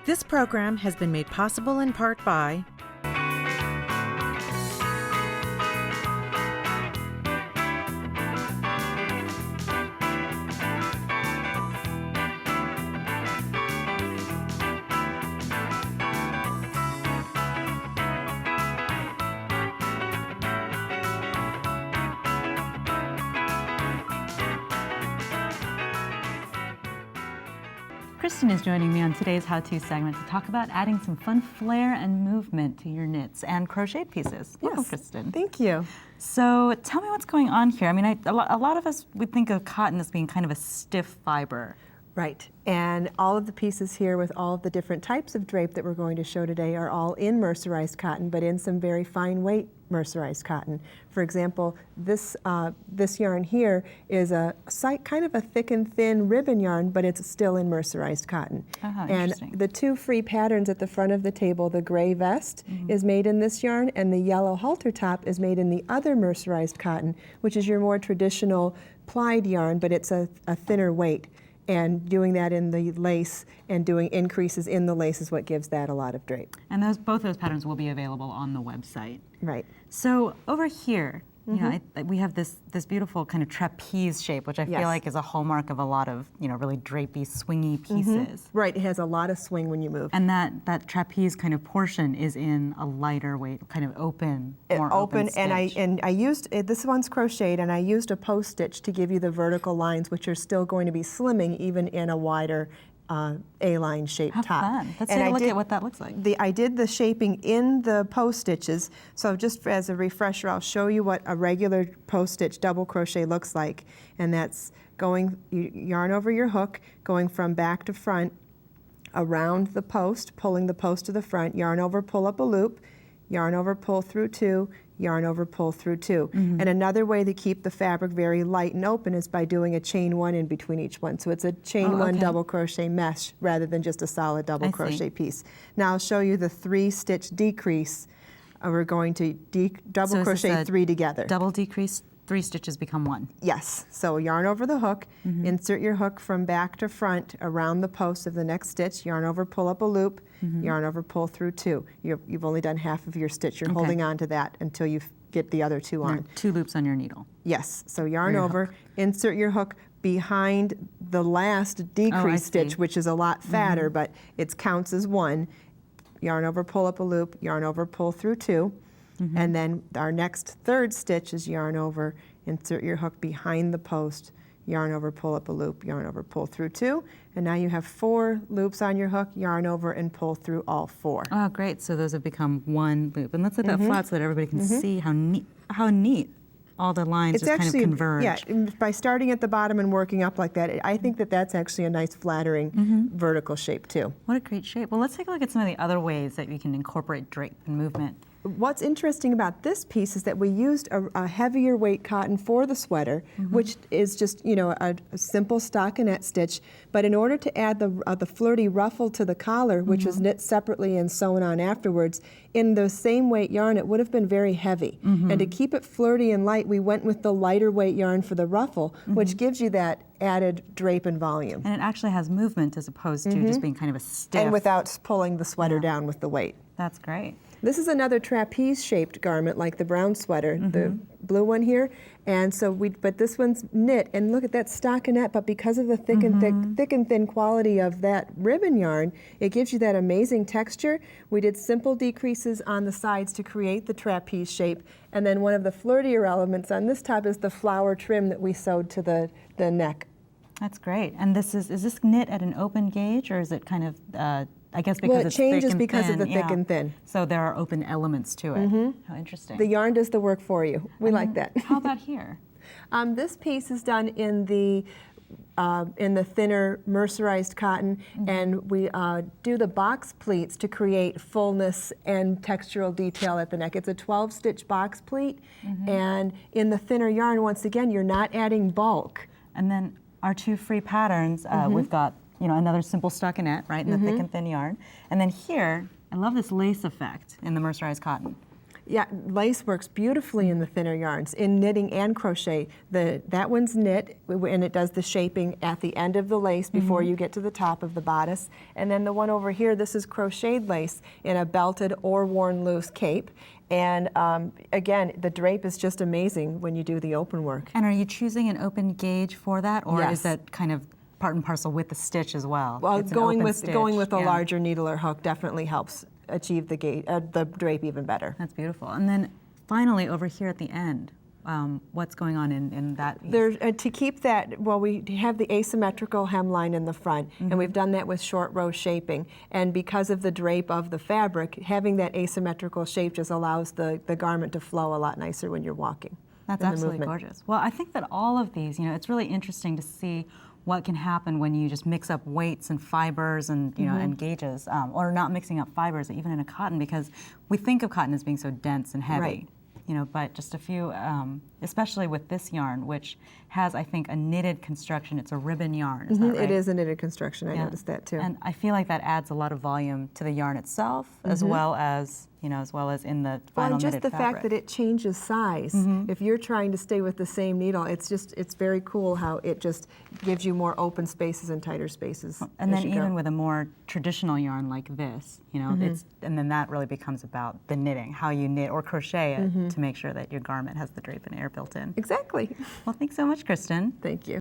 This program has been made possible in part by Kristen is joining me on today's How-To segment to talk about adding some fun flair and movement to your knits and crocheted pieces. Welcome, Yes, Kristen. thank you. So tell me what's going on here. I mean, a lot of us would think of cotton as being kind of a stiff fiber. Right, and all of the pieces here with all of the different types of drape that we're going to show today are all in mercerized cotton, but in some very fine weight mercerized cotton. For example, this yarn here is kind of a thick and thin ribbon yarn, but it's still in mercerized cotton. And the two free patterns at the front of the table, the gray vest is made in this yarn, and the yellow halter top is made in the other mercerized cotton, which is your more traditional plied yarn, but it's a thinner weight. And doing that in the lace and doing increases in the lace is what gives that a lot of drape. And both those patterns will be available on the website. Right. So over here, you know, we have this beautiful kind of trapeze shape, which I feel like is a hallmark of a lot of, you know, really drapey, swingy pieces. Right, it has a lot of swing when you move. And that trapeze kind of portion is in a lighter weight, kind of open, more open stitch. And I used, this one's crocheted, and I used a post stitch to give you the vertical lines, which are still going to be slimming even in a wider A-line shaped top. Fun. Let's take a look at what that looks like. I did the shaping in the post stitches, so just as a refresher, I'll show you what a regular post stitch double crochet looks like, and that's going, you yarn over your hook, going from back to front, around the post, pulling the post to the front, yarn over, pull up a loop, yarn over, pull through two, yarn over, pull through two. And another way to keep the fabric very light and open is by doing a chain one in between each one. So it's a chain one double crochet mesh rather than just a solid double crochet piece. Now I'll show you the 3-stitch decrease. We're going to double crochet 3 together. Double decrease, 3 stitches become 1. Yes, so yarn over the hook, insert your hook from back to front around the post of the next stitch, yarn over, pull up a loop, yarn over, pull through 2. You've only done half of your stitch. You're holding on to that until you get the other 2 on. 2 loops on your needle. Yes, so yarn over, insert your hook behind the last decrease stitch, which is a lot fatter, but it counts as 1. Yarn over, pull up a loop, yarn over, pull through 2. And then our next 3rd stitch is yarn over, insert your hook behind the post, yarn over, pull up a loop, yarn over, pull through 2. And now you have 4 loops on your hook, yarn over and pull through all 4. Oh, great. So those have become 1 loop. And let's let that flat so that everybody can see how neat all the lines just kind of converge. Yeah, by starting at the bottom and working up like that, I think that that's actually a nice flattering vertical shape too. What a great shape. Well, let's take a look at some of the other ways that we can incorporate drape and movement. What's interesting about this piece is that we used a heavier weight cotton for the sweater, which is just, you know, a simple stockinette stitch. But in order to add the flirty ruffle to the collar, which was knit separately and sewn on afterwards, in the same weight yarn, it would have been very heavy. And to keep it flirty and light, we went with the lighter weight yarn for the ruffle, which gives you that added drape and volume. And it actually has movement as opposed to just being kind of a stiff. And without pulling the sweater down with the weight. That's great. This is another trapeze-shaped garment like the brown sweater, the blue one here. And so but this one's knit, and look at that stockinette, but because of the thick and thin quality of that ribbon yarn, it gives you that amazing texture. We did simple decreases on the sides to create the trapeze shape, and then one of the flirtier elements on this top is the flower trim that we sewed to the neck. That's great. And is this knit at an open gauge, or is it kind of I guess because it changes because of the thick and thin. So there are open elements to it. How interesting. The yarn does the work for you. We like that. How about here? This piece is done in the thinner mercerized cotton, and we do the box pleats to create fullness and textural detail at the neck. It's a 12-stitch box pleat, and in the thinner yarn, once again, you're not adding bulk. And then our 2 free patterns, we've got, you know, another simple stockinette, right, in the thick and thin yarn. And then here, I love this lace effect in the mercerized cotton. Yeah, lace works beautifully in the thinner yarns, in knitting and crochet. That one's knit, and it does the shaping at the end of the lace before you get to the top of the bodice. And then the one over here, this is crocheted lace in a belted or worn loose cape. And again, the drape is just amazing when you do the open work. And are you choosing an open gauge for that, or Yes. is that kind of part and parcel with the stitch as well? Well, It's an going open with a stitch, yeah. larger needle or hook definitely helps achieve the drape even better. That's beautiful. And then finally over here at the end, what's going on in that piece? There, to keep that, well, we have the asymmetrical hemline in the front, and we've done that with short row shaping. And because of the drape of the fabric, having that asymmetrical shape just allows the garment to flow a lot nicer when you're walking. That's in the absolutely movement. gorgeous. Well, I think that all of these, it's really interesting to see what can happen when you just mix up weights and fibers and and gauges, or not mixing up fibers, even in a cotton, because we think of cotton as being so dense and heavy. Right. But just a few, especially with this yarn, which has, I think, a knitted construction. It's a ribbon yarn, is that right? It is a knitted construction, I Yeah. noticed that too. And I feel like that adds a lot of volume to the yarn itself, as well as in the Well, final and just knitted the fabric. fact that it changes size. If you're trying to stay with the same needle, it's very cool how it just gives you more open spaces and tighter spaces. And as then you go. even with a more traditional yarn like this, and then that really becomes about the knitting, how you knit or crochet it to make sure that your garment has the drape and air built in. Exactly. Well, thanks so much, Kristen. Thank you.